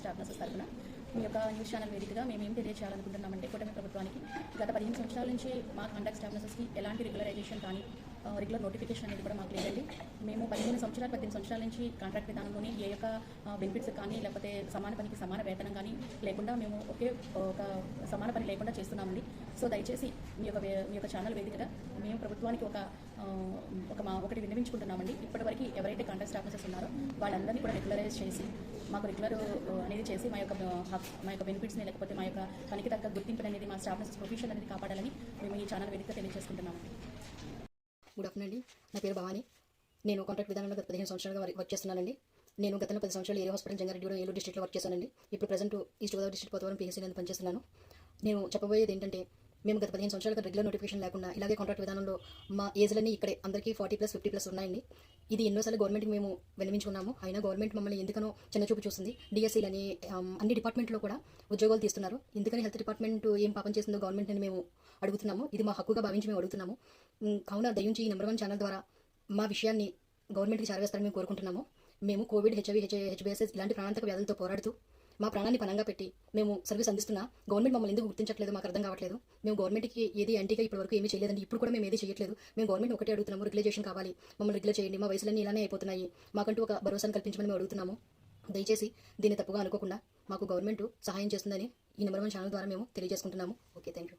Staff nurses తరఫున మీ యొక్క news channel వేదికగా మేము ఏం తెలియజేయాలనుకుంటున్నామంటే కూటమి ప్రభుత్వానికి గత 15 సంవత్సరాల నుంచి మా కాంట్రాక్ట్ స్టాఫ్ నర్సెస్కి ఎలాంటి రెగ్యులరైజేషన్ కానీ రెగ్యులర్ నోటిఫికేషన్ అనేది కూడా మాకు లేదండి. మేము 18 సంవత్సరాల నుంచి కాంట్రాక్ట్ విధానంలోని ఏ యొక్క బెనిఫిట్స్ కానీ లేకపోతే సమాన పనికి సమాన వేతనం కానీ లేకుండా మేము ఒక సమాన పని లేకుండా చేస్తున్నామండి. సో దయచేసి మీ యొక్క ఛానల్ వేదికగా మేము ప్రభుత్వానికి ఒకటి విన్నవించుకుంటున్నామండి. ఇప్పటివరకు ఎవరైతే కాంట్రాక్ట్ స్టాఫ్ నర్సెస్ ఉన్నారో వాళ్ళందరినీ కూడా రెగ్యులరైజ్ చేసి మాకు రెగ్యులర్ అనేది చేసి మా యొక్క బెనిఫిట్స్ని లేకపోతే మా యొక్క పనికి తగ్గ గుర్తింపు అనేది మా స్టాఫ్ నర్సెస్ ప్రొఫెషన్ అనేది కాపాడాలని మేము ఈ ఛానల్ వేదిక తెలియజేసుకుంటున్నామండి. గుడ్ ఆఫ్టర్నూన్ అండి. నా పేరు భవాని. నేను కాంట్రాక్ట్ విధానంలో గత 15 సంవత్సరాలుగా వర్క్ చేస్తున్నానండి. నేను గతంలో 10 సంవత్సరాలు ఏరియా హాస్పిటల్ జంగారెడ్డి ఏలూరు డిస్ట్రిక్ట్లో వర్క్ చేశానండి. ఇప్పుడు present east Godavari district Pothavaram PHC నందు పనిచేస్తున్నాను. నేను చెప్పబోయేది ఏంటంటే, మేము గత 15 సంవత్సరాలుగా రెగ్యులర్ నోటిఫికేషన్ లేకుండా ఇలాగే కాంట్రాక్ట్ విధానంలో మా ఏజ్లన్నీ ఇక్కడే అందరికీ 40+, 50+ ఉన్నాయండి. ఇది ఎన్నోసార్లు గవర్నమెంట్కి మేము విన్నవించుకున్నాము. అయినా గవర్నమెంట్ మమ్మల్ని ఎందుకనో చిన్నచూపు చూస్తుంది. DSCలని అన్ని డిపార్ట్మెంట్లో కూడా ఉద్యోగాలు తీస్తున్నారు. ఎందుకని హెల్త్ డిపార్ట్మెంట్ ఏం పాపం చేస్తుందో గవర్నమెంట్ అని మేము అడుగుతున్నాము. ఇది మా హక్కుగా భావించి మేము అడుగుతున్నాము. కావున దయించి ఈ నెంబర్ 1 ఛానల్ ద్వారా మా విషయాన్ని గవర్నమెంట్కి చేరవేస్తారని మేము కోరుకుంటున్నాము. మేము కోవిడ్, HIV, HBSS ఇలాంటి ప్రాణాంతక వ్యాధులతో పోరాడుతూ మా ప్రాణాన్ని పనంగా పెట్టి మేము సర్వీస్ అందిస్తున్నా గవర్నమెంట్ మమ్మల్ని ఎందుకు గుర్తించట్లేదు మాకు అర్థం కావట్లేదు. మేము గవర్నమెంట్కి ఏది యాంటీగా ఇప్పటివరకు ఏమీ చేయలేదండి. ఇప్పుడు కూడా మేము ఏది చేయట్లేదు. మేము గవర్నమెంట్ ఒకటే అడుగుతున్నాము, రెగ్యులేషన్ కావాలి, మమ్మల్ని రెగ్యులేట్ చేయండి. మా వయసులన్నీ ఇలానే అయిపోతున్నాయి, మాకంటూ ఒక భరోసాను కల్పించమని మేము అడుగుతున్నాము. దయచేసి దీన్ని తప్పుగా అనుకోకుండా మాకు గవర్నమెంట్ సహాయం చేస్తుందని ఈ నెంబర్ 1 ఛానల్ ద్వారా మేము తెలియజేసుకుంటున్నాము. Okay, thank you.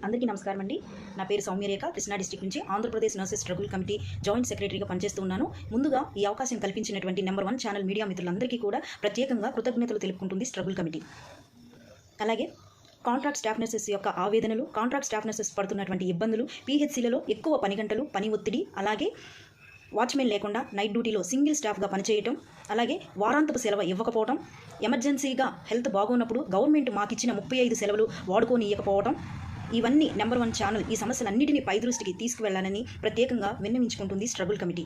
అందరికీ నమస్కారం అండి. నా పేరు సౌమ్యరేఖ, కృష్ణా డిస్ట్రిక్ట్ నుంచి Andhra Pradesh nurses struggle committee joint సెక్రటరీగా పనిచేస్తూ ఉన్నాను. ముందుగా ఈ అవకాశం కల్పించినటువంటి నెంబర్ 1 ఛానల్ మీడియా మిత్రులందరికీ కూడా ప్రత్యేకంగా కృతజ్ఞతలు తెలుపుకుంటుంది స్ట్రగుల్ కమిటీ. అలాగే కాంట్రాక్ట్ స్టాఫ్ నర్సెస్ యొక్క ఆవేదనలు, కాంట్రాక్ట్ స్టాఫ్ నర్సెస్ పడుతున్నటువంటి ఇబ్బందులు, PHCలలో ఎక్కువ పని గంటలు, పని ఒత్తిడి, అలాగే వాచ్మెన్ లేకుండా నైట్ డ్యూటీలో సింగిల్ స్టాఫ్గా పనిచేయటం, అలాగే వారాంతపు సెలవు ఇవ్వకపోవడం, ఎమర్జెన్సీగా హెల్త్ బాగున్నప్పుడు గవర్నమెంట్ మాకిచ్చిన 35 సెలవులు వాడుకోనియకపోవడం, ఇవన్నీ నెంబర్ 1 ఛానల్ ఈ సమస్యలన్నింటినీ పై దృష్టికి తీసుకువెళ్లాలని ప్రత్యేకంగా విన్నవించుకుంటుంది స్ట్రగుల్ కమిటీ.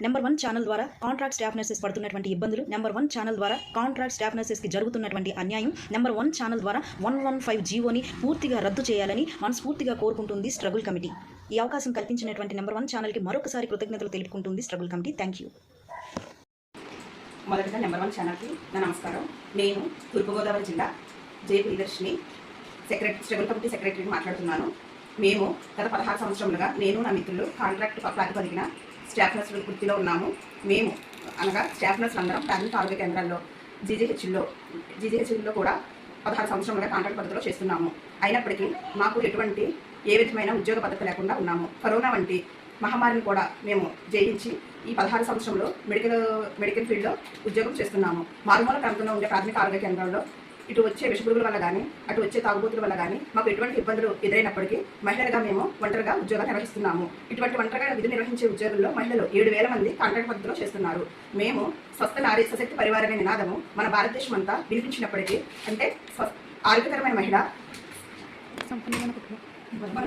నెంబర్ 1 ఛానల్ ద్వారా కాంట్రాక్ట్ స్టాఫ్ నర్సెస్ పడుతున్నటువంటి ఇబ్బందులు, నెంబర్ 1 ఛానల్ ద్వారా కాంట్రాక్ట్ స్టాఫ్ నర్సెస్కి జరుగుతున్నటువంటి అన్యాయం, నెంబర్ 1 ఛానల్ ద్వారా 115 జీవోని పూర్తిగా రద్దు చేయాలని మనస్ఫూర్తిగా కోరుకుంటుంది స్ట్రగుల్ కమిటీ. ఈ అవకాశం కల్పించినటువంటి నెంబర్ 1 ఛానల్కి మరొకసారి కృతజ్ఞతలు తెలుపుకుంటుంది స్ట్రగుల్ కమిటీ. Thank you. మొదటగా నెంబర్ 1 ఛానల్కి నా నమస్కారం. నేను తూర్పుగోదావరి జిల్లా ప్రియదర్శిని స్ట్రగుల్ కమిటీ సెక్రటరీని మాట్లాడుతున్నాను. మేము గత 16 సంవత్సరాలుగా నేను నా మిత్రులు కాంట్రాక్ట్ ప్రాతిపదికన స్టాఫ్ నర్సుల వృత్తిలో ఉన్నాము. మేము అనగా స్టాఫ్ నర్సులు అందరం ప్రాథమిక ఆరోగ్య కేంద్రాల్లో జీజీహెచ్లో కూడా 16 సంవత్సరాలుగా కాంట్రాక్ట్ పద్ధతిలో చేస్తున్నాము. అయినప్పటికీ మాకు ఏ విధమైన ఉద్యోగ పద్ధతి లేకుండా ఉన్నాము. కరోనా వంటి మహమ్మారిని కూడా మేము జయించి ఈ 16 సంవత్సరంలో మెడికల్ ఫీల్డ్లో ఉద్యోగం చేస్తున్నాము. మారుమూల ప్రాంతంలో ఉండే ప్రాథమిక ఆరోగ్య కేంద్రాల్లో ఇటు వచ్చే విషపురుగుల వల్ల కానీ అటు వచ్చే తాగుబోతుల వల్ల కానీ మాకు ఎటువంటి ఇబ్బందులు ఎదురైనప్పటికీ మహిళలుగా మేము ఒంటరిగా ఉద్యోగాలు నిర్వహిస్తున్నాము. ఇటువంటి ఒంటరిగా విధులు నిర్వహించే ఉద్యోగుల్లో మహిళలు 7,000 మంది కాంట్రాక్ట్ పద్ధతిలో చేస్తున్నారు. మేము స్వస్థ నారీ సశక్తి పరివార అనే నినాదము మన భారతదేశం అంతా వినిపించినప్పటికీ, అంటే ఆరోగ్యకరమైన మహిళ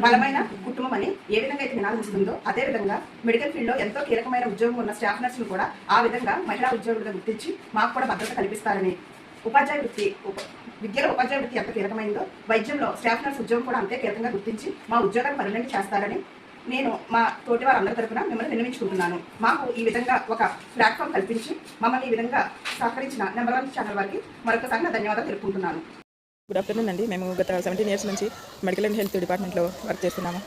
బలమైన కుటుంబం అని ఏ విధంగా అయితే నినాదం ఇస్తుందో, అదేవిధంగా మెడికల్ ఫీల్డ్లో ఎంతో కీలకమైన ఉద్యోగం ఉన్న స్టాఫ్ నర్సులు కూడా ఆ విధంగా మహిళా ఉద్యోగులుగా గుర్తించి మాకు కూడా భద్రత కల్పిస్తారని, విద్యలో ఉపాధ్యాయ వృత్తి ఎంత కీలకమైందో వైద్యంలో స్టాఫ్ నర్స్ ఉద్యోగం కూడా అంతే కీలకంగా గుర్తించి మా ఉద్యోగాన్ని పరిణామం చేస్తారని నేను మా తోటి వారందరి తరఫున మిమ్మల్ని విన్నవించుకుంటున్నాను. మాకు ఈ విధంగా ఒక ప్లాట్ఫామ్ కల్పించి మమ్మల్ని ఈ విధంగా సహకరించిన నెంబర్ 1 ఛానల్ వారికి మరొకసారి నా ధన్యవాదాలు తెలుపుకుంటున్నాను. గుడ్ ఆఫ్టర్నూన్ అండి. మేము గత 17 ఇయర్స్ నుంచి మెడికల్ అండ్ హెల్త్ డిపార్ట్మెంట్లో వర్క్ చేస్తున్నాము.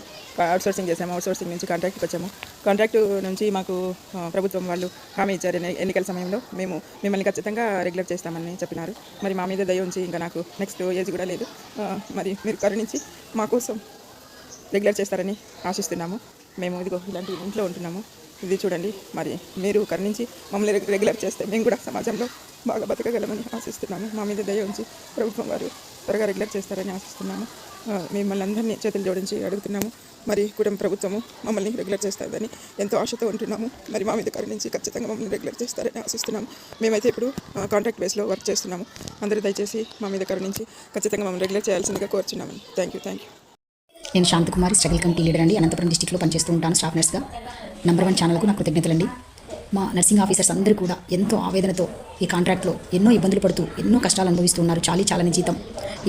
అవుట్సోర్సింగ్ చేసాము. అవుట్సోర్సింగ్ నుంచి కాంట్రాక్ట్కి వచ్చాము. కాంట్రాక్ట్ నుంచి మాకు ప్రభుత్వం వాళ్ళు హామీ ఇచ్చారు. ఎన్నికల సమయంలో మేము మిమ్మల్ని ఖచ్చితంగా రెగ్యులర్ చేస్తామని చెప్పినారు. మరి మా మీద దయ ఉంచి ఇంకా నాకు నెక్స్ట్ ఏజ్ కూడా లేదు. మరి మీరు కరుణించి మా కోసం రెగ్యులర్ చేస్తారని ఆశిస్తున్నాము. మేము ఇదిగో ఇలాంటి ఇంట్లో ఉంటున్నాము. ఇది చూడండి. మరి మీరు కరుణించి మమ్మల్ని రెగ్యులర్ చేస్తే మేము కూడా సమాజంలో బాగా బతకగలమని ఆశిస్తున్నాము. మా మీద దయ ఉంచి ప్రభుత్వం వారు త్వరగా రెగ్యులర్ చేస్తారని ఆశిస్తున్నాము. మిమ్మల్ని అందరినీ చేతులు జోడించి అడుగుతున్నాము. మరి కుటుంబ ప్రభుత్వము మమ్మల్ని రెగ్యులర్ చేస్తుందని ఎంతో ఆశతో ఉంటున్నాము. మరి మా మీద కరుణించి ఖచ్చితంగా మమ్మల్ని రెగ్యులర్ చేస్తారని ఆశిస్తున్నాము. మేమైతే ఇప్పుడు కాంట్రాక్ట్ బేస్లో వర్క్ చేస్తున్నాము. అందరూ దయచేసి మా మీద కరుణించి ఖచ్చితంగా మమ్మల్ని రెగ్యులర్ చేయాల్సిందిగా కోరుచున్నాము. Thank you. నేను శాంతకుమారి, స్ట్రగుల్ కమిటీ లీడర్ అండి. అనంతపురం డిస్ట్రిక్ట్లో పనిచేస్తూ ఉంటాను స్టాఫ్ నర్స్గా. నెంబర్ 1 ఛానల్కు నా కృతజ్ఞతలండి. మా నర్సింగ్ ఆఫీసర్స్ అందరూ కూడా ఎంతో ఆవేదనతో ఈ కాంట్రాక్ట్లో ఎన్నో ఇబ్బందులు పడుతూ ఎన్నో కష్టాలు అనుభవిస్తున్నారు. చాలని జీతం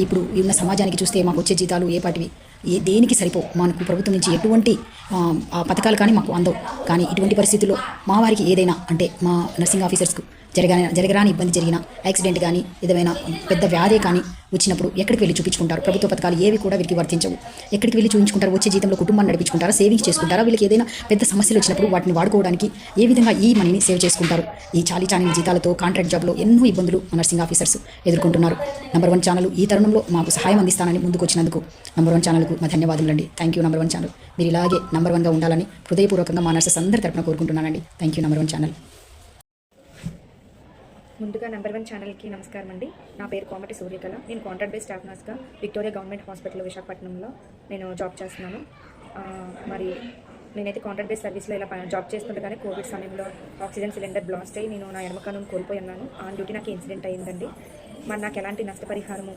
ఇప్పుడు ఉన్న సమాజానికి చూస్తే మాకు వచ్చే జీతాలు దేనికి సరిపో. మనకు ప్రభుత్వం నుంచి ఎటువంటి పథకాలు కానీ మాకు అందవు. కానీ ఇటువంటి పరిస్థితుల్లో మా వారికి ఏదైనా అంటే మా నర్సింగ్ ఆఫీసర్స్కు జరగరాని ఇబ్బంది జరిగినా, యాక్సిడెంట్ కానీ ఏదైనా పెద్ద వ్యాధి కానీ వచ్చినప్పుడు ఎక్కడికి వెళ్ళి చూపించుకుంటారు? ప్రభుత్వ పథకాలు ఏవి కూడా వీరికి వర్తించవు. ఎక్కడికి వెళ్ళి చూపించుకుంటారు? వచ్చే జీతంలో కుటుంబాన్ని నడిపించుకుంటారా? సేవింగ్స్ చేసుకుంటారా? వీళ్ళకి ఏదైనా పెద్ద సమస్యలు వచ్చినప్పుడు వాటిని వాడుకోవడానికి ఏ విధంగా ఈ మనీని సేవ్ చేసుకుంటారు? ఈ చాలీ జీతాలతో కాంట్రాక్ట్ జాబ్లో ఎన్నో ఇబ్బందులు నర్సింగ్ ఆఫీసర్స్ ఎదుర్కొంటున్నారు. నంబర్ 1 ఛానల్ ఈ తరుణంలో మాకు సహాయం అందిస్తానని ముందుకు వచ్చినందుకు నంబర్ 1 ఛానల్కు మా ధన్యవాదాలండి. Thank you number 1 channel. మీరు ఇలాగే నంబర్ 1గా ఉండాలని హృదయపూర్వకంగా మా నర్సెస్ అందరి తరపున కోరుకుంటున్నానండి. Thank you number 1 channel. ముందుగా నెంబర్ 1 ఛానల్కి నమస్కారం అండి. నా పేరు కోమటి సూర్యకళ. నేను కాంట్రాక్ట్ బేస్డ్ స్టాఫ్ నర్స్గా విక్టోరియా గవర్నమెంట్ హాస్పిటల్ విశాఖపట్నంలో నేను జాబ్ చేస్తున్నాను. మరి నేనైతే కాంట్రాక్ట్ బేస్డ్ సర్వీస్లో ఇలా జాబ్ చేస్తుండగానే కోవిడ్ సమయంలో ఆక్సిజన్ సిలిండర్ బ్లాస్ట్ అయ్యి నేను నా ఎడమ కన్నును కోల్పోయి ఉన్నాను. ఆన్ డ్యూటీ నాకు ఇన్సిడెంట్ అయ్యిందండి. మరి నాకు ఎలాంటి నష్టపరిహారము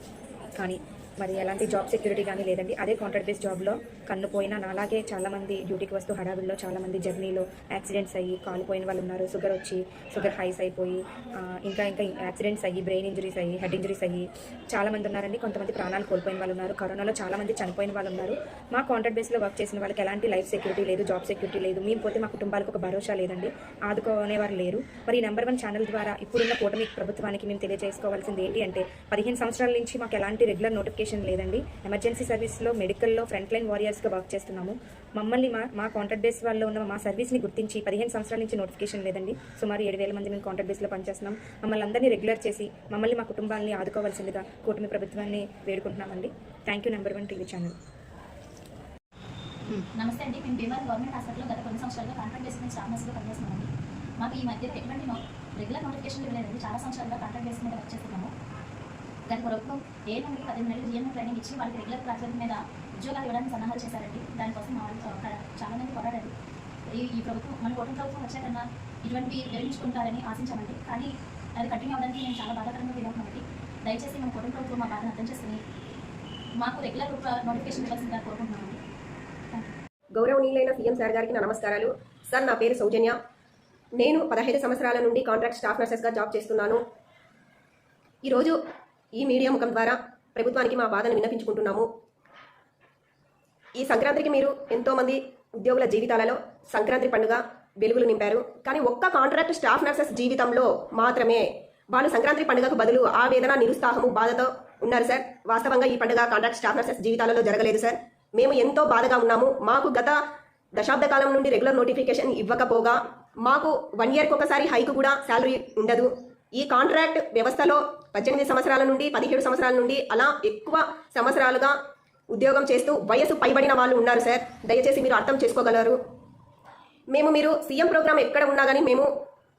కానీ మరి ఎలాంటి జాబ్ సెక్యూరిటీ కానీ లేదండి. అదే కాంట్రాక్ట్ బేస్డ్ జాబ్లో కన్ను పోయినా నాలాగే చాలామంది డ్యూటీకి వస్తూ హడావిడిలో చాలామంది జర్నీలో యాక్సిడెంట్స్ అయ్యి కాలిపోయిన వాళ్ళు ఉన్నారు. షుగర్ హైస్ అయిపోయి ఇంకా యాక్సిడెంట్స్ అయ్యి బ్రెయిన్ ఇంజరీస్ అయ్యి హెడ్ ఇంజరీస్ అయ్యి చాలామంది ఉన్నారండి. కొంతమంది ప్రాణాలు కోల్పోయిన వాళ్ళు ఉన్నారు. కరోనాలో చాలామంది చనిపోయిన వాళ్ళు ఉన్నారు. మా కాంట్రాక్ట్ బేస్లో వర్క్ చేసిన వాళ్ళకి ఎలాంటి లైఫ్ సెక్యూరిటీ లేదు, జాబ్ సెక్యూరిటీ లేదు. మేము పోతే మా కుటుంబాలకు ఒక భరోసా లేదండి. ఆదుకునేవారు లేరు. మరి ఈ నెంబర్ 1 ఛానల్ ద్వారా ఇప్పుడున్న కూటమి ప్రభుత్వానికి మేము తెలియజేసుకోవాల్సింది ఏంటి అంటే 15 సంవత్సరాల నుంచి మాకు ఎలాంటి రెగ్యులర్ నోటిఫికేషన్ లేదండి. ఎమర్జెన్సీ సర్వీస్లో మెడికల్లో ఫ్రంట్ లైన్ వారియర్స్గా వర్క్ చేస్తున్నాము. మమ్మల్ని మా కాంట్రాక్ట్ బేస్ వాళ్ళు ఉన్న మా సర్వీస్ని గుర్తించి 15 సంవత్సరాల నుంచి నోటిఫికేషన్ లేదండి. సుమారు 7,000 మంది మేము కాంట్రాక్ట్ బేస్లో పనిచేస్తున్నాం. మమ్మల్ని అందరినీ రెగ్యులర్ చేసి మమ్మల్ని మా కుటుంబాన్ని ఆదుకోవాల్సిందిగా కూటమి ప్రభుత్వాన్ని వేడుకుంటున్నామండి. Thank you number 1 TV channel. నమస్తే అండి. మేము భీమవరం గవర్నమెంట్ హాస్పిటల్లో గత కొన్ని సంవత్సరాలుగా కాంట్రాక్ట్ బేస్ మీద స్టాఫ్ నర్స్గా పనిచేస్తున్నామండి. మాకు ఈ మధ్య ఎటువంటి రెగ్యులర్ నోటిఫికేషన్ ఇవ్వలేదండి. చాలా సంవత్సరాలుగా కాంట్రాక్ట్ బేస్ మీద వర్క్ చేస్తున్నాము. గత ప్రభుత్వం ఏఎన్ఎంకి 15 నెలలు జిఎన్ఎం ట్రైనింగ్ ఇచ్చి వాళ్ళకి రెగ్యులర్ ప్రాజెక్ట్ మీద ఉద్యోగాలు ఇవ్వడానికి సన్నాహాలు చేశారండి. దానికోసం మా వాళ్ళు చాలా మంది పోరాడారు. ఈ ప్రభుత్వం మన కూటమి ప్రభుత్వం వచ్చాకన్నా ఇటువంటివి విరమించుకుంటారని ఆశించామండి. కానీ అది కంటిన్యూ అవ్వడానికి మేము చాలా బాధాకరంగా ఫీల్ అవుతున్నామండి. దయచేసి మన కూటమి ప్రభుత్వం మా బాధను అర్థం చేసుకుని మాకు రెగ్యులర్ నోటిఫికేషన్ ఇవ్వాల్సిందిగా కోరుకుంటున్నామండి. గౌరవనీయులైన సీఎం సార్ గారికి నా నమస్కారాలు. సార్, నా పేరు సౌజన్య. నేను 15 సంవత్సరాల నుండి కాంట్రాక్ట్ స్టాఫ్ నర్సెస్గా జాబ్ చేస్తున్నాను. ఈరోజు ఈ మీడియా ముఖం ద్వారా ప్రభుత్వానికి మా బాధను విన్నపించుకుంటున్నాము. ఈ సంక్రాంతికి మీరు ఎంతోమంది ఉద్యోగుల జీవితాలలో సంక్రాంతి పండుగ వెలుగులు నింపారు. కానీ ఒక్క కాంట్రాక్ట్ స్టాఫ్ నర్సెస్ జీవితంలో మాత్రమే వాళ్ళు సంక్రాంతి పండుగకు బదులు ఆవేదన, నిరుత్సాహము, బాధతో ఉన్నారు సార్. వాస్తవంగా ఈ పండుగ కాంట్రాక్ట్ స్టాఫ్ నర్సెస్ జీవితాలలో జరగలేదు సార్. మేము ఎంతో బాధగా ఉన్నాము. మాకు గత దశాబ్ద కాలం నుండి రెగ్యులర్ నోటిఫికేషన్ ఇవ్వకపోగా మాకు 1 ఇయర్కి ఒకసారి హైక్ కూడా శాలరీ ఉండదు. ఈ కాంట్రాక్ట్ వ్యవస్థలో 18 సంవత్సరాల నుండి 17 సంవత్సరాల నుండి అలా ఎక్కువ సంవత్సరాలుగా ఉద్యోగం చేస్తూ వయసు పైబడిన వాళ్ళు ఉన్నారు సార్. దయచేసి మీరు అర్థం చేసుకోగలరు. మీరు సీఎం ప్రోగ్రామ్ ఎక్కడ ఉన్నా కానీ మేము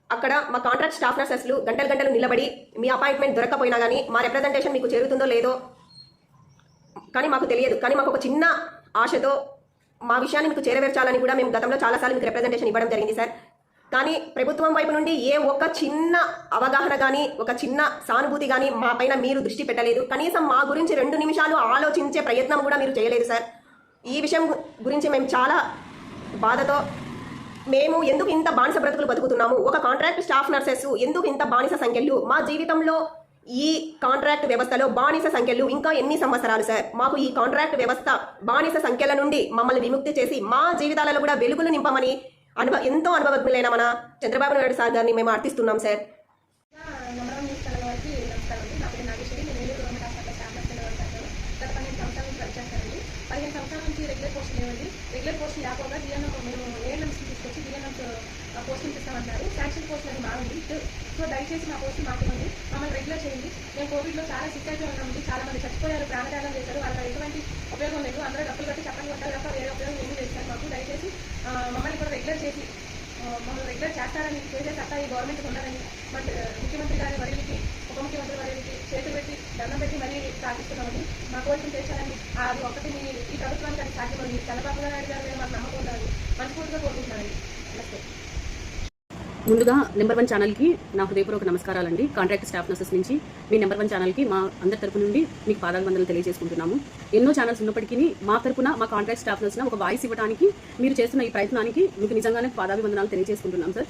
అక్కడ మా కాంట్రాక్ట్ స్టాఫ్ నర్సెస్లు గంటలు నిలబడి మీ అపాయింట్మెంట్ దొరకపోయినా కానీ మా రిప్రజెంటేషన్ మీకు చేరుతుందో లేదో కానీ మాకు తెలియదు. కానీ మాకు ఒక చిన్న ఆశతో మా విషయాన్ని మీకు చేరవేర్చాలని కూడా మేము గతంలో చాలాసార్లు మీకు రిప్రజెంటేషన్ ఇవ్వడం జరిగింది సార్. కానీ ప్రభుత్వం వైపు నుండి ఏ ఒక్క చిన్న అవగాహన కానీ ఒక చిన్న సానుభూతి కానీ మా పైన మీరు దృష్టి పెట్టలేదు. కనీసం మా గురించి 2 నిమిషాలు ఆలోచించే ప్రయత్నం కూడా మీరు చేయలేదు సార్. ఈ విషయం గురించి మేము చాలా బాధతో మేము ఎందుకు ఇంత బానిస బ్రతుకులు బతుకుతున్నాము, ఒక కాంట్రాక్ట్ స్టాఫ్ నర్సెస్ ఎందుకు ఇంత బానిస సంఖ్యలు, మా జీవితంలో ఈ కాంట్రాక్ట్ వ్యవస్థలో బానిస సంఖ్యలు ఇంకా ఎన్ని సంవత్సరాలు సార్. మాకు ఈ కాంట్రాక్ట్ వ్యవస్థ బానిస సంఖ్యల నుండి మమ్మల్ని విముక్తి చేసి మా జీవితాలలో కూడా వెలుగులు నింపమని ఎంతో అనుభవజ్ఞులైన మన చంద్రబాబు నాయుడు సార్ గారిని మేము అర్థిస్తున్నాం సార్. నెంబర్ 1 న్యూస్ ఛానల్ వారికి నమస్కారం అండి. నా పేరు నాగేశ్వరి. నేను ఏలూరు గవర్నమెంట్ హాస్పిటల్ స్టాఫ్ నర్స్గా ఉంటాను. గత 15 సంవత్సరాల నుంచి పనిచేస్తానండి. 15 సంవత్సరాల నుంచి రెగ్యులర్ పోస్టులు లేవండి. రెగ్యులర్ పోస్టులు లేకపోగా జిఎన్ఎం మేము ఏఎన్ఎంస్కి తీసుకొచ్చి జిఎన్ఎంస్ పోస్టింగ్ ఇస్తామంటారు. శాంక్షన్ పోస్టులు అని మారండి. సో దయచేసి మా పోస్టులు మాట్లాడండి, మమ్మల్ని రెగ్యులర్ చేయండి. మేము కోవిడ్లో చాలా సిక్ అయిపోయి ఉన్నామండి. చాలా మంది చచ్చిపోయారు, ప్రాణత్యాగం చేశారు. వాళ్ళకి ఎటువంటి ఉపయోగం లేదు. అందరూ డబ్బులు కట్టి చెప్పండి కొట్టారు తప్ప వేరే ఉపయోగం ఏమీ లేదు సార్. మాకు దయచేసి మమ్మల్ని కూడా రెగ్యులర్ చేసి మమ్మల్ని రెగ్యులర్ చేస్తారని చేసే సత్తా ఈ గవర్నమెంట్కి ఉండాలని ముఖ్యమంత్రి గారి వర్యులకి, ఉప ముఖ్యమంత్రి వర్యులకి చేతులు పెట్టి దండం పెట్టి మరీ ప్రార్థిస్తున్నామని. మా కోరికను చేర్చాలని అది ఒకటి ఈ ప్రభుత్వానికి అది సాధ్యమని చంద్రబాబు నాయుడు గారి మీద మాకు నమ్మకం ఉండాలని మనస్ఫూర్తిగా కోరుకుంటున్నానండి. నమస్తే. ముందుగా నెంబర్ 1 ఛానల్కి నా హృదయపూర్వక నమస్కారాలండి. కాంట్రాక్ట్ స్టాఫ్ నర్సెస్ నుంచి మీ నెంబర్ 1 ఛానల్కి మా అందరి తరపు నుండి మీకు పాదాభివందనలు తెలియజేసుకుంటున్నాము. ఎన్నో ఛానల్స్ ఉన్నప్పటికీ మా తరపున మా కాంట్రాక్ట్ స్టాఫ్ నర్స్న ఒక వాయిస్ ఇవ్వడానికి మీరు చేస్తున్న ఈ ప్రయత్నానికి మీకు నిజంగానే పాదాభివందనాలు తెలియజేసుకుంటున్నాం సార్.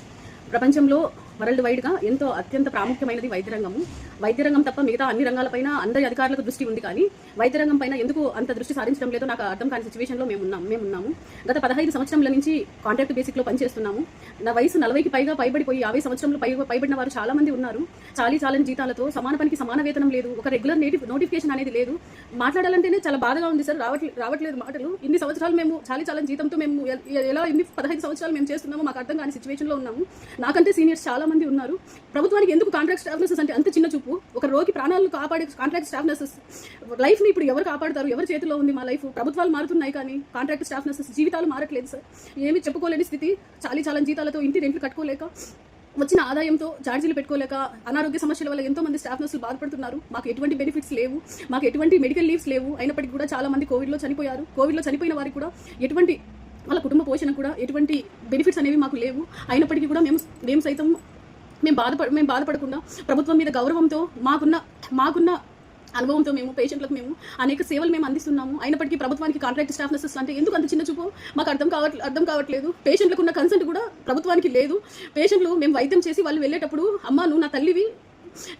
ప్రపంచంలో వరల్డ్ వైడ్గా ఎంతో అత్యంత ప్రాముఖ్యమైనది వైద్య రంగము. వైద్య రంగం తప్ప మిగతా అన్ని రంగాలపైన అందరి అధికారులకు దృష్టి ఉంది, కానీ వైద్య రంగం పైన ఎందుకు అంత దృష్టి సారించడం లేదో నాకు అర్థం కాని సిచ్యువేషన్లో మేమున్నాము. గత 15 సంవత్సరాల నుంచి కాంట్రాక్ట్ బేసిక్లో పనిచేస్తున్నాము. నా వయసు 40కి పైబడిపోయి 50 సంవత్సరంలో పైబడిన వారు చాలా మంది ఉన్నారు. చాలని జీతాలతో సమాన పనికి సమాన వేతనం లేదు, ఒక రెగ్యులర్ నోటిఫికేషన్ అనేది లేదు. మాట్లాడాలంటేనే చాలా బాధగా ఉంది సార్, రావట్లేదు మాటలు. ఇన్ని సంవత్సరాలు మేము చాలని జీతంతో మేము ఎలా 15 సంవత్సరాలు మేము చేస్తున్నామో మాకు అర్థం కాని సిచ్యువేషన్లో ఉన్నాము. నాకంటే సీనియర్స్ చాలా మంది ఉన్నారు. ప్రభుత్వానికి ఎందుకు కాంట్రాక్ట్ స్టాఫ్ నర్సెస్ అంటే అంత చిన్న చూపు? ఒక రోగి ప్రాణాలను కాపాడే కాంట్రాక్ట్ స్టాఫ్ నర్సెస్ లైఫ్ని ఇప్పుడు ఎవరు కాపాడతారు? ఎవరి చేతిలో ఉంది మా లైఫ్? ప్రభుత్వాలు మారుతున్నాయి కానీ కాంట్రాక్ట్ స్టాఫ్ నర్సెస్ జీవితాలు మారట్లేదు సార్. ఏమీ చెప్పుకోలేని స్థితి. చాలని జీతాలతో ఇంటి రెంట్లు కట్టుకోలేక, వచ్చిన ఆదాయంతో ఛార్జీలు పెట్టుకోలేక, అనారోగ్య సమస్యల వల్ల ఎంతో మంది స్టాఫ్ నర్సులు బాధపడుతున్నారు. మాకు ఎటువంటి బెనిఫిట్స్ లేవు, మాకు ఎటువంటి మెడికల్ లీవ్స్ లేవు. అయినప్పటికీ కూడా చాలా మంది కోవిడ్లో చనిపోయారు. కోవిడ్లో చనిపోయిన వారికి కూడా ఎటువంటి వాళ్ళ కుటుంబ పోషణ కూడా ఎటువంటి బెనిఫిట్స్ అనేవి మాకు లేవు. అయినప్పటికీ కూడా మేము సైతం మేము బాధపడకుండా ప్రభుత్వం మీద గౌరవంతో మాకున్న అనుభవంతో పేషెంట్లకు అనేక సేవలు అందిస్తున్నాము. అయినప్పటికీ ప్రభుత్వానికి కాంట్రాక్ట్ స్టాఫ్ నర్సెస్ అంటే ఎందుకు అంత చిన్న చూపు మాకు అర్థం కావట్లేదు. పేషెంట్లకు ఉన్న కన్సెంట్ కూడా ప్రభుత్వానికి లేదు. పేషెంట్లు మేము వైద్యం చేసి వాళ్ళు వెళ్ళేటప్పుడు, అమ్మ నువ్వు నా తల్లివి,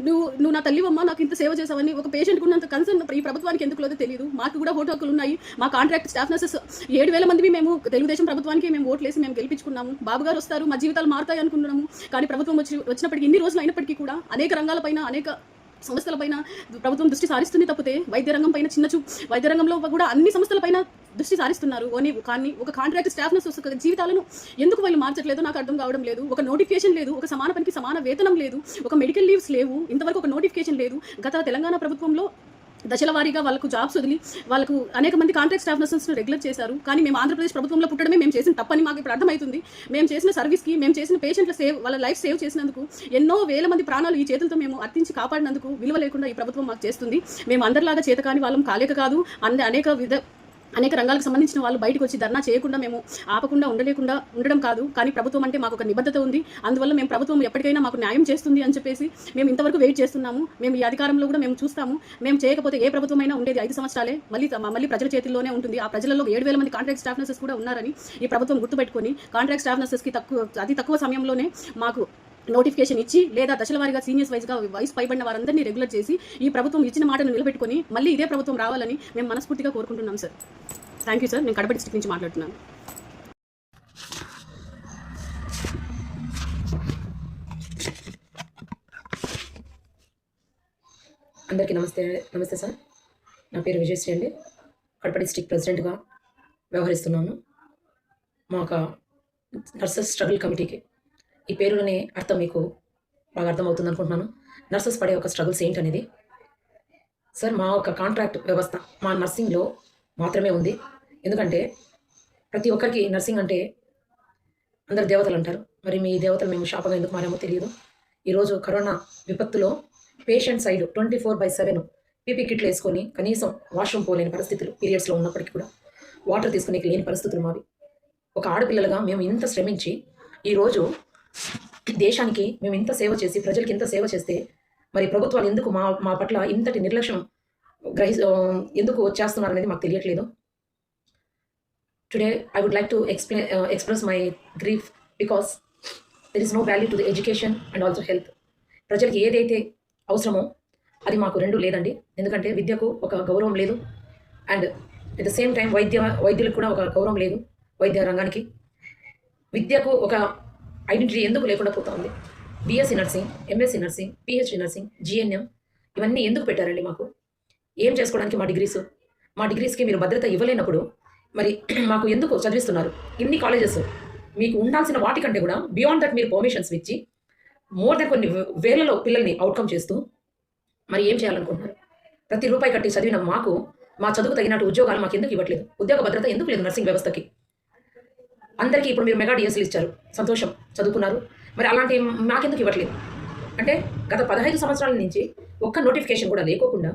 నువ్వు నా తల్లివమ్మ, నాకు ఇంత సేవ చేసావని ఒక పేషెంట్కి ఉన్నంత కన్సర్న్ ఈ ప్రభుత్వానికి ఎందుకు లేదో తెలియదు. మాకు కూడా ఓటు హక్కులు ఉన్నాయి. మా కాంట్రాక్ట్ స్టాఫ్ నర్సెస్ 7,000 మంది మేము తెలుగుదేశం ప్రభుత్వానికి ఓట్లేసి గెలిపించుకున్నాము. బాబు గారు వస్తారు, మా జీవితాలు మారుతాయి అనుకున్నాము. కానీ ప్రభుత్వం వచ్చినప్పటికీ ఇన్ని రోజులు అయినప్పటికీ కూడా అనేక రంగాలపైన అనేక సంస్థలపైన ప్రభుత్వం దృష్టి సారిస్తుంది తప్పితే వైద్య రంగం పైన వైద్య రంగంలో కూడా అన్ని సంస్థలపైన దృష్టి సారిస్తున్నారు. కానీ ఒక కాంట్రాక్ట్ స్టాఫ్ నర్సెస్ జీవితాలను ఎందుకు వాళ్ళు మార్చట్లేదో నాకు అర్థం కావడం లేదు. ఒక నోటిఫికేషన్ లేదు, ఒక సమాన పనికి సమాన వేతనం లేదు, ఒక మెడికల్ లీవ్స్ లేవు, ఇంతవరకు ఒక నోటిఫికేషన్ లేదు. గత తెలంగాణ ప్రభుత్వంలో దశల వారీగా వాళ్ళకు జాబ్స్ వదిలి వాళ్ళకు అనేక మంది కాంట్రాక్ట్ స్టాఫ్ నర్సెస్ను రెగ్యులర్ చేశారు. కానీ మేము ఆంధ్రప్రదేశ్ ప్రభుత్వంలో పుట్టడమే మేము చేసిన తప్పని మాకు ఇప్పుడు అర్థమవుతుంది. మేము చేసిన సర్వీస్కి, మేము చేసిన పేషెంట్ల వాళ్ళ లైఫ్ సేవ్ చేసినందుకు, ఎన్నో వేల మంది ప్రాణాలు ఈ చేతులతో మేము అర్పించి కాపాడినందుకు విలువ లేకుండా ఈ ప్రభుత్వం మాకు చేస్తుంది. మేము అందరిలాగా చేతకాని వాళ్ళం కాలేక కాదు, అనేక రంగాలకు సంబంధించిన వాళ్ళు బయటకు వచ్చి ధర్నా చేయకుండా మేము ఆపకుండా ఉండడం కాదు. కానీ ప్రభుత్వం అంటే మాకు ఒక నిబద్ధత ఉంది. అందువల్ల మేము ప్రభుత్వం ఎప్పటికైనా మాకు న్యాయం చేస్తుంది అని చెప్పేసి మేము ఇంతవరకు వెయిట్ చేస్తున్నాము. మేము ఈ అధికారంలో కూడా మేము చూస్తాము. మేము చేయకపోతే ఏ ప్రభుత్వమైనా ఉండేది 5 సంవత్సరాలే, మళ్ళీ ప్రజల చేతుల్లోనే ఉంటుంది. ఆ ప్రజలలో 7,000 మంది కాంట్రాక్ట్ స్టాఫ్ నర్సెస్ కూడా ఉన్నారని ఈ ప్రభుత్వం గుర్తుపెట్టుకొని కాంట్రాక్ట్ స్టాఫ్ నర్సెస్కి అతి తక్కువ సమయంలోనే మాకు నోటిఫికేషన్ ఇచ్చి, లేదా దశల వారీగా సీనియర్స్ వైజ్గా వయసు పైబడిన వారందరినీ రెగ్యులర్ చేసి ఈ ప్రభుత్వం ఇచ్చిన మాటను నిలబెట్టుకొని మళ్ళీ ఇదే ప్రభుత్వం రావాలని మేము మనస్ఫూర్తిగా కోరుకుంటున్నాం సార్. Thank you sir. నేను కడప డిస్ట్రిక్ట్ నుంచి మాట్లాడుతున్నాను. అందరికీ నమస్తే సార్. నా పేరు విజయశ్రీ అండి. కడప డిస్ట్రిక్ట్ ప్రెసిడెంట్గా వ్యవహరిస్తున్నాను. మా ఒక నర్సెస్ స్ట్రగుల్ కమిటీకి ఈ పేరులోనే అర్థం మీకు బాగా అర్థమవుతుంది అనుకుంటున్నాను. నర్సెస్ పడే ఒక స్ట్రగుల్స్ ఏంటనేది. సార్, మా ఒక కాంట్రాక్ట్ వ్యవస్థ మా నర్సింగ్లో మాత్రమే ఉంది. ఎందుకంటే ప్రతి ఒక్కరికి నర్సింగ్ అంటే అందరు దేవతలు అంటారు. మరి మీ దేవతలు మేము శాపంగా ఎందుకు మారామో తెలియదు. ఈరోజు కరోనా విపత్తులో పేషెంట్ సైడ్ 24/7 పీపీ కిట్లు వేసుకొని కనీసం వాష్రూమ్ పోలేని పరిస్థితులు, పీరియడ్స్లో ఉన్నప్పటికీ కూడా వాటర్ తీసుకునే లేని పరిస్థితులు మావి. ఒక ఆడపిల్లలుగా మేము ఇంత శ్రమించి ఈరోజు దేశానికి మేము ఇంత సేవ చేసి ప్రజలకి ఇంత సేవ చేస్తే మరి ప్రభుత్వాలు ఎందుకు మా పట్ల ఇంతటి నిర్లక్ష్యం ఎందుకు చేస్తున్నారు అనేది మాకు తెలియట్లేదు. Today I would like to express my grief because there is no value to the education and also health. ప్రజలకి ఏదైతే అవసరమో అది మాకు రెండు లేదండి. ఎందుకంటే విద్యకు ఒక గౌరవం లేదు, and at the same time వైద్యులకు కూడా ఒక గౌరవం లేదు. వైద్య రంగానికి విద్యకు ఒక ఐడెంటిటీ ఎందుకు లేకుండా పోతా ఉంది. BSc nursing, MSc nursing, PhD nursing, GNM ఇవన్నీ ఎందుకు పెట్టారండి? మాకు ఏం చేసుకోవడానికి మా డిగ్రీస్కి మీరు భద్రత ఇవ్వలేనప్పుడు మరి మాకు ఎందుకు చదివిస్తున్నారు? ఇన్ని కాలేజెస్ మీకు ఉండాల్సిన వాటికంటే కూడా బియాండ్ దట్ మీరు పర్మిషన్స్ ఇచ్చి మోర్ దెన్ కొన్ని వేలలో పిల్లల్ని అవుట్కమ్ చేస్తూ మరి ఏం చేయాలనుకుంటున్నారు? ప్రతి రూపాయి కట్టి చదివిన మాకు మా చదువుకు తగినట్టు ఉద్యోగాలు మాకు ఎందుకు ఇవ్వట్లేదు? ఉద్యోగ భద్రత ఎందుకు లేదు నర్సింగ్ వ్యవస్థకి? అందరికీ ఇప్పుడు మీరు మెగా డిఎస్సీలు ఇచ్చారు, సంతోషం, చదువుకున్నారు. మరి అలాంటి మాకెందుకు ఇవ్వట్లేదు? అంటే గత 15 సంవత్సరాల నుంచి ఒక్క నోటిఫికేషన్ కూడా లేకోకుండా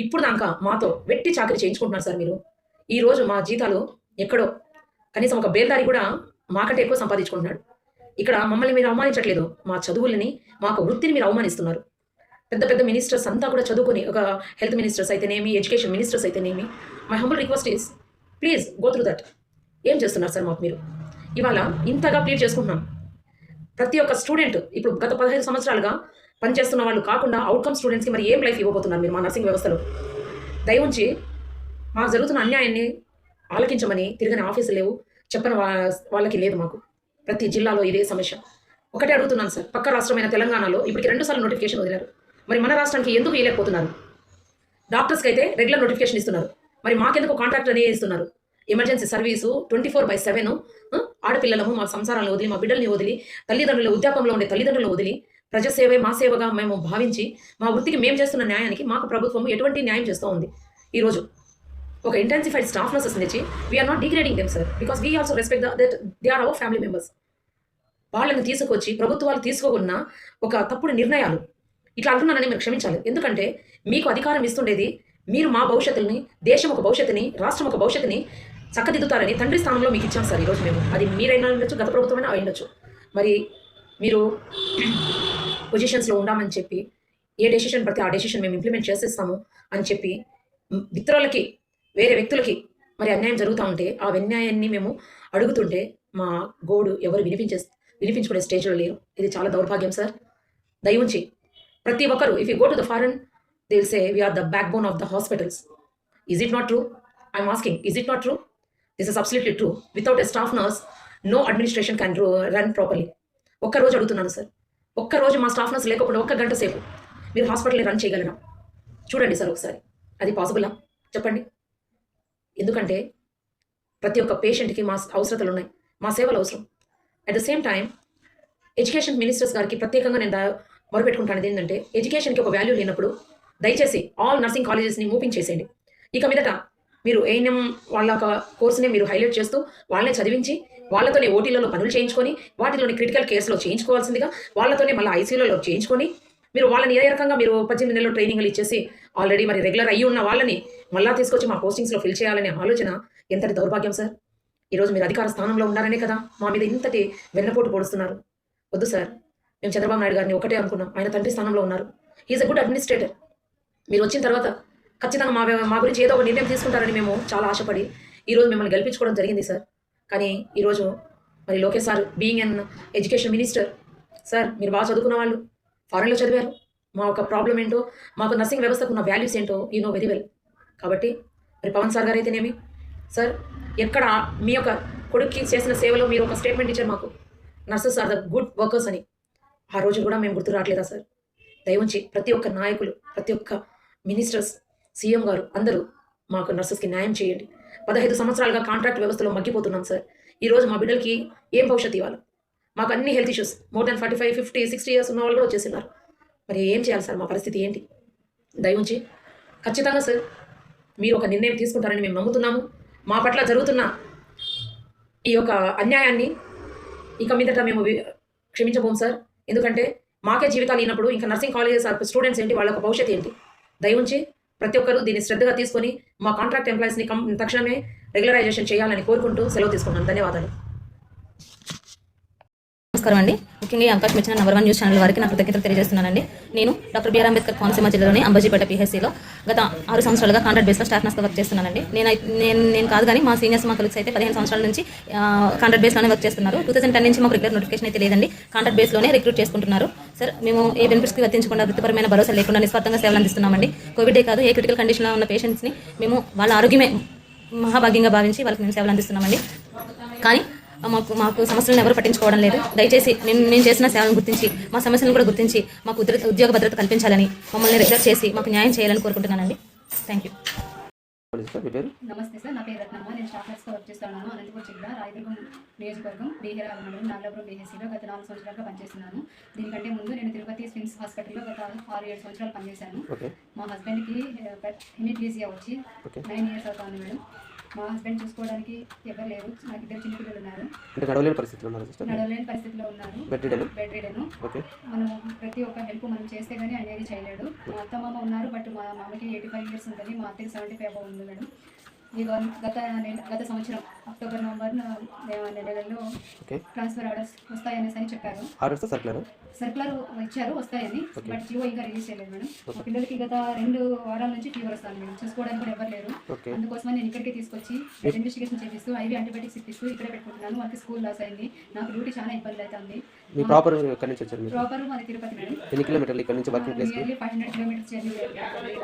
ఇప్పుడు దాకా మాతో వెట్టి చాకరీ చేయించుకుంటున్నారు సార్ మీరు. ఈరోజు మా జీతాలు ఎక్కడో కనీసం ఒక బేల్దారి కూడా మాకంటే ఎక్కువ సంపాదించుకుంటున్నాడు. ఇక్కడ మమ్మల్ని మీరు అవమానించట్లేదు, మా చదువులని, మా వృత్తిని మీరు అవమానిస్తున్నారు. పెద్ద పెద్ద మినిస్టర్స్ అంతా కూడా చదువుకొని, ఒక హెల్త్ మినిస్టర్స్ అయితేనేమి, ఎడ్యుకేషన్ మినిస్టర్స్ అయితేనేమి, my humble request is please go through that. ఏం చేస్తున్నారు సార్ మాకు మీరు? ఇవాళ ఇంతగా ప్లీడ్ చేసుకుంటున్నాం. ప్రతి ఒక్క స్టూడెంట్ ఇప్పుడు గత 15 సంవత్సరాలుగా పనిచేస్తున్న వాళ్ళు కాకుండా అవుట్కమ్ స్టూడెంట్స్కి మరి ఏం లైఫ్ ఇవ్వబోతున్నారు మీరు మా నర్సింగ్ వ్యవస్థలో? దయవుంచి మాకు జరుగుతున్న అన్యాయాన్ని ఆలకించమని తిరగని ఆఫీసులు లేవు, చెప్పని వాళ్ళకి లేదు. మాకు ప్రతి జిల్లాలో ఇదే సమస్య. ఒకటే అడుగుతున్నాను సార్, పక్క రాష్ట్రమైన తెలంగాణలో ఇప్పటికి 2 సార్లు నోటిఫికేషన్ వదిలారు. మరి మన రాష్ట్రానికి ఎందుకు ఇవ్వలేకపోతున్నారు? డాక్టర్స్కి అయితే రెగ్యులర్ నోటిఫికేషన్ ఇస్తున్నారు, మరి మాకెందుకు కాంట్రాక్ట్ అనేది ఇస్తున్నారు? ఎమర్జెన్సీ సర్వీసు 24/7 ఆడపిల్లలము మా సంసారాలను వదిలి, మా బిడ్డల్ని వదిలి, తల్లిదండ్రుల వృద్ధాపంలో ఉండే తల్లిదండ్రులను వదిలి, ప్రజాసేవే మా సేవగా మేము భావించి మా వృత్తికి మేము చేస్తున్న న్యాయానికి మాకు ప్రభుత్వం ఎటువంటి న్యాయం చేస్తూ ఉంది? ఈరోజు ఒక ఇంటెన్సిఫైడ్ స్టాఫ్ నర్సెస్ నుంచి we are not degrading them sir, because we also respect that they are our family members. వాళ్ళని తీసుకొచ్చి ప్రభుత్వాలు తీసుకోకున్న ఒక తప్పుడు నిర్ణయాలు ఇట్లా అంటున్నానని మీరు క్షమించాలి. ఎందుకంటే మీకు అధికారం ఇస్తుండేది మీరు మా భవిష్యత్తుని, దేశం ఒక భవిష్యత్తుని, రాష్ట్రం ఒక భవిష్యత్తుని చక్కదిద్దుతారని తండ్రి స్థానంలో మీకు ఇచ్చాం సార్. ఈరోజు మేము అది మీరైనా ఉండొచ్చు, గత ప్రభుత్వమైనా అయ్యుండొచ్చు. మరి మీరు పొజిషన్స్లో ఉండామని చెప్పి ఏ డెసిషన్ పడితే ఆ డెసిషన్ మేము ఇంప్లిమెంట్ చేసేస్తాము అని చెప్పి మిత్రులకి, వేరే వ్యక్తులకి మరి అన్యాయం జరుగుతూ ఉంటే ఆ అన్యాయాన్ని మేము అడుగుతుంటే మా గోడు ఎవరు వినిపించుకునే స్టేజ్లో లేరు. ఇది చాలా దౌర్భాగ్యం సార్. దయవుంచి ప్రతి ఒక్కరు, if you go to the foreign they will say we are the backbone of the hospitals. Is it not true? I'm asking, is it not true? This is absolutely true. Without a staff nurse no administration can run properly. ఒక్కరోజు అడుగుతున్నాను sir, ఒక్కరోజు మా staff nurse లేకపోతే 1 గంట సేపు మీరు హాస్పిటల్ని run చేయగలరా? చూడండి సార్ ఒకసారి, అది పాసిబులా చెప్పండి? ఎందుకంటే ప్రతి ఒక్క పేషెంట్కి మా అవసరతలు ఉన్నాయి, మా సేవలు అవసరం. At the same time education ministers గారికి ప్రత్యేకంగా నేను మొరపెట్టుకుంటాను ఏంటంటే, ఎడ్యుకేషన్కి ఒక వాల్యూ లేనప్పుడు దయచేసి ఆల్ నర్సింగ్ కాలేజెస్ని మూవింగ్ చేసేయండి. ఇక మీదట మీరు ఏఎన్ఎం వాళ్ళ కోర్సునే మీరు హైలైట్ చేస్తూ వాళ్ళనే చదివించి వాళ్ళతోనే ఓటీలలో పనులు చేయించుకొని వాటిలోని క్రిటికల్ కేసులో చేయించుకోవాల్సిందిగా వాళ్ళతోనే మళ్ళీ ఐసీయూలలో చేయించుకొని మీరు వాళ్ళని ఏ రకంగా మీరు 18 నెలలు ట్రైనింగ్లు ఇచ్చేసి ఆల్రెడీ మరి రెగ్యులర్ అయ్యి ఉన్న వాళ్ళని మళ్ళీ తీసుకొచ్చి మా పోస్టింగ్స్లో ఫిల్ చేయాలనే ఆలోచన ఎంతటి దౌర్భాగ్యం సార్. ఈరోజు మీరు అధికార స్థానంలో ఉన్నారనే కదా మా మీద ఇంతటి వెన్నపోటు పొడుస్తున్నారు. వద్దు సార్, మేము చంద్రబాబు నాయుడు గారిని ఒకటే అనుకున్నాం, ఆయన తండ్రి స్థానంలో ఉన్నారు. He's a good administrator. మీరు వచ్చిన తర్వాత ఖచ్చితంగా మా గురించి ఏదో ఒక నిర్ణయం తీసుకుంటారని మేము చాలా ఆశపడి ఈరోజు మిమ్మల్ని గెలిపించుకోవడం జరిగింది సార్. కానీ ఈరోజు మరి Lokesh sir being an education minister sir, మీరు బాగా చదువుకున్న వాళ్ళు, ఫారెన్లో చదివారు. మా ఒక ప్రాబ్లం ఏంటో, మాకు నర్సింగ్ వ్యవస్థకు ఉన్న వాల్యూస్ ఏంటో యూ నో వెరీ వెల్. కాబట్టి మరి పవన్ సార్ గారు అయితేనేమి సార్, ఎక్కడ మీ యొక్క కొడుక్కి చేసిన సేవలో మీరు ఒక స్టేట్మెంట్ ఇచ్చారు మాకు, nurses are the good workers అని. ఆ రోజు కూడా మేము గుర్తు రావట్లేదా సార్? దయవుంచి ప్రతి ఒక్క నాయకులు, ప్రతి ఒక్క మినిస్టర్స్, సీఎం గారు అందరూ మాకు నర్సెస్కి న్యాయం చేయండి. 15 సంవత్సరాలుగా కాంట్రాక్ట్ వ్యవస్థలో మగ్గిపోతున్నాం సార్. ఈరోజు మా బిడ్డలకి ఏం భవిష్యత్తు ఇవ్వాలి? మాకు అన్ని health issues, more than 45, 50, 60 years ఉన్న వాళ్ళు కూడా వచ్చేస్తున్నారు. మరి ఏం చేయాలి సార్? మా పరిస్థితి ఏంటి? దయవుంచి ఖచ్చితంగా సార్ మీరు ఒక నిర్ణయం తీసుకుంటారని మేము నమ్ముతున్నాము. మా పట్ల జరుగుతున్న ఈ యొక్క అన్యాయాన్ని ఇక మీదట మేము క్షమించబోము సార్. ఎందుకంటే మాకే జీవితాలు అయినప్పుడు ఇంకా నర్సింగ్ కాలేజెస్ స్టూడెంట్స్ ఏంటి, వాళ్ళ భవిష్యత్తు ఏంటి? దయవుంచి ప్రతి ఒక్కరూ దీన్ని శ్రద్ధగా తీసుకొని మా కాంట్రాక్ట్ ఎంప్లాయీస్ని తక్షణమే రెగ్యులరైజేషన్ చేయాలని కోరుకుంటూ సెలవు తీసుకుంటాను. ధన్యవాదాలు. నమస్కారం అండి. ముఖ్యంగా ఈ అవకాశం ఇచ్చిన నంబర్ 1 న్యూస్ ఛానల్ వారికి నా కృతజ్ఞతలు తెలియజేస్తున్నానండి. నేను డాక్టర్ బిఆర్ అంబేద్కర్ కోనసీమ జిల్లాలోని అంబాజీపేట పిహెచ్సిలో గత 6 సంవత్సరాలుగా కాంట్రాక్ట్ బేస్లో స్టాఫ్ నర్స్గా వర్క్ చేస్తున్నానండి. నేను కాదు కానీ మా సీనియర్స్, మా కొలీగ్స్ అయితే 15 సంవత్సరాల నుంచి కాంట్రాక్ట్ బేస్లోనే వర్క్ చేస్తున్నారు. 2010 నుంచి మాకు రెగ్యులర్ నోటిఫికేషన్ అయితే లేదండి. కాంట్రాక్ట్ బేస్లోనే రిక్రూట్ చేసుకుంటున్నారు సార్. మేము ఏ బెనిఫిట్స్కి వర్తించకుండా వృత్తిపరమైన భరోసా లేకుండా నిస్వార్థంగా సేవలు అందిస్తున్నామండి. కోవిడే కాదు, ఏ క్రిటికల్ కండిషన్లో ఉన్న పేషెంట్స్ని మేము వాళ్ళ ఆరోగ్యమే మహాభాగ్యంగా భావించి వాళ్ళకి మేము సేవలు అందిస్తున్నామండి. కానీ మాకు సమస్యలను ఎవరు పట్టించుకోవడం లేదు. దయచేసి నేను చేసిన సేవలను గుర్తించి మా సమస్యలను కూడా గుర్తించి మాకు ఉద్యోగ భద్రత కల్పించాలని, మమ్మల్ని రెగ్యులర్ చేసి మాకు న్యాయం చేయాలని కోరుకుంటున్నానండి. Thank you. నమస్తే సార్, నా పేరు రత్నమ్మ. నేను స్టాఫ్ నర్స్గా వర్క్ చేస్తున్నాను. అనంతపురం జిల్లా రాయదుర్గం నియోజకవర్గం బీహేరా మండలం నాగలాపురం బీహెచ్సిలో గత 4 సంవత్సరాలుగా పనిచేస్తున్నాను. దీనికంటే ముందు నేను తిరుపతి స్విమ్స్ హాస్పిటల్లో గత 6-7 సంవత్సరాలు పనిచేశాను. మా హస్బెండ్కి హెమిప్లీజియా వచ్చి 9 ఇయర్స్ అవుతుంది మేడం. మా హస్బెండ్ చూసుకోవడానికి ఎవరు లేరు. నాకు 2 చిన్న పిల్లలు ఉన్నారు. నడవలేని పరిస్థితిలో ఉన్నారు. Bed ridden. మనం ప్రతి ఒక్క హెల్ప్ మనం చేస్తే కానీ అనేది చేయలేడు. మా అత్త మామ ఉన్నారు, బట్ మా మామకి 85 ఇయర్స్ ఉంటుంది, మా అత్తకి 75 ఉంది మేడం. ఈ గత సంవత్సరం అక్టోబర్, నవంబర్ నెలల్లో ట్రాన్స్ఫర్ ఆర్డర్స్ వస్తాయనేసి అని చెప్పారు. సర్కులర్ ఇచ్చారు వస్తాయని, బట్ జియో ఇంకా రిలీజ్ చేయలేదు మేడం. మా పిల్లలకి గత 2 వారాల నుంచి ఫీవర్ వస్తుంది మేడం. చూసుకోవడానికి కూడా ఎవరు లేరు. ఓకే. అందుకోసమని నేను ఇక్కడికి తీసుకొచ్చి ఇన్వెస్టిగేషన్ చేపిస్తూ ఐవి యాంటీబయాటిక్స్ ఇప్పిస్తూ ఇక్కడే పెట్టుకుంటున్నాను. వాళ్ళకి స్కూల్ లాస్ అయింది, నాకు డ్యూటీ చాలా ఇబ్బంది అవుతుంది. మీ ప్రాపర్ ఎక్కడి నుంచి వచ్చారు మీరు? ప్రాపర్ మాది తిరుపతి మేడం. ఎన్ని కిలోమీటర్లు ఇక్కడ నుంచి వర్కింగ్ ప్లేస్కి? నియర్లీ 500 కిలోమీటర్స్ జర్నీ రావాలండి.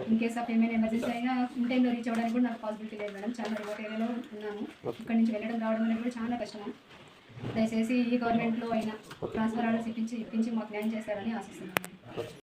ఇన్ కేస్ ఆఫ్ ఏమైనా ఎమర్జెన్సీ అయినా ఇన్ టైంలో రీచ్ అవ్వడానికి కూడా నాకు పాసిబిలిటీ లేదు మేడం. చాలా రిమోట్ ఏరియాలో ఉన్నాను. ఇక్కడ నుంచి వెళ్ళడం రావడం అనేది కూడా చాలా కష్టం. దయచేసి ఈ గవర్నమెంట్లో అయినా ట్రాన్స్ఫర్ ఆర్డర్స్ ఇప్పించి మాకు న్యాయం చేస్తారని ఆశిస్తున్నాను.